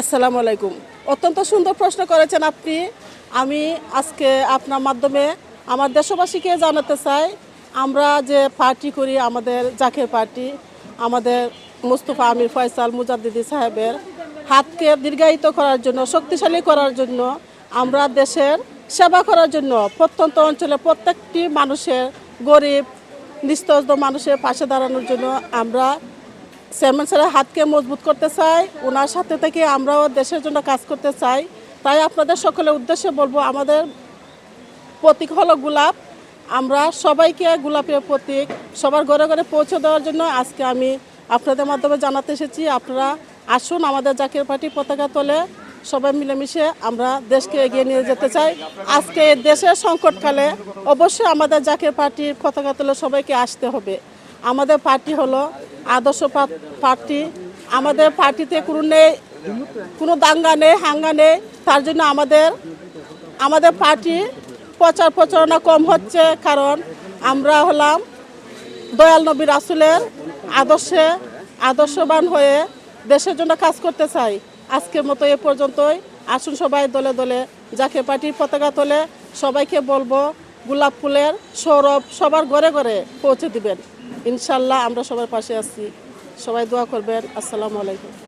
আসসালামু আলাইকুম। অত্যন্ত সুন্দর প্রশ্ন করেছেন আপনি। আমি আজকে আপনার মাধ্যমে আমার দেশবাসীকে জানাতে চাই, আমরা যে পার্টি করি, আমাদের জাকের পার্টি, আমাদের মুস্তফা আমির ফয়সাল মুজাদ্দিদি সাহেবের হাতকে দীর্ঘায়িত করার জন্য, শক্তিশালী করার জন্য, আমরা দেশের সেবা করার জন্য প্রত্যন্ত অঞ্চলে প্রত্যেকটি মানুষের, গরিব নিস্তব্ধ মানুষের পাশে দাঁড়ানোর জন্য আমরা চেয়ারম্যান স্যারের হাতকে মজবুত করতে চাই। ওনার সাথে থেকে আমরাও দেশের জন্য কাজ করতে চাই। তাই আপনাদের সকলের উদ্দেশ্যে বলবো, আমাদের প্রতীক হলো গোলাপ। আমরা সবাইকে গোলাপের প্রতীক সবার ঘরে ঘরে পৌঁছে দেওয়ার জন্য আজকে আমি আপনাদের মাধ্যমে জানাতে এসেছি। আপনারা আসুন, আমাদের জাকের পার্টি পতাকা তোলে সবাই মিলেমিশে আমরা দেশকে এগিয়ে নিয়ে যেতে চাই। আজকে দেশের সংকটকালে অবশ্যই আমাদের জাকের পার্টির পতাকা তোলে সবাইকে আসতে হবে। আমাদের পার্টি হলো আদর্শ পার্টি। আমাদের পার্টিতে কোনো দাঙ্গা নেই, হাঙ্গা নেই। তার জন্য আমাদের পার্টি প্রচার প্রচারণা কম হচ্ছে, কারণ আমরা হলাম দয়াল নবী রাসূলের আদর্শবান হয়ে দেশের জন্য কাজ করতে চাই। আজকের মতো এ পর্যন্তই। আসুন সবাই দলে দলে জাকের পার্টির পতাকা তোলে। সবাইকে বলবো গোলাপ ফুলের সৌরভ সবার ঘরে ঘরে পৌঁছে দিবেন। ইনশাল্লাহ আমরা সবার পাশে আছি। সবাই দোয়া করবেন। আসসালামু আলাইকুম।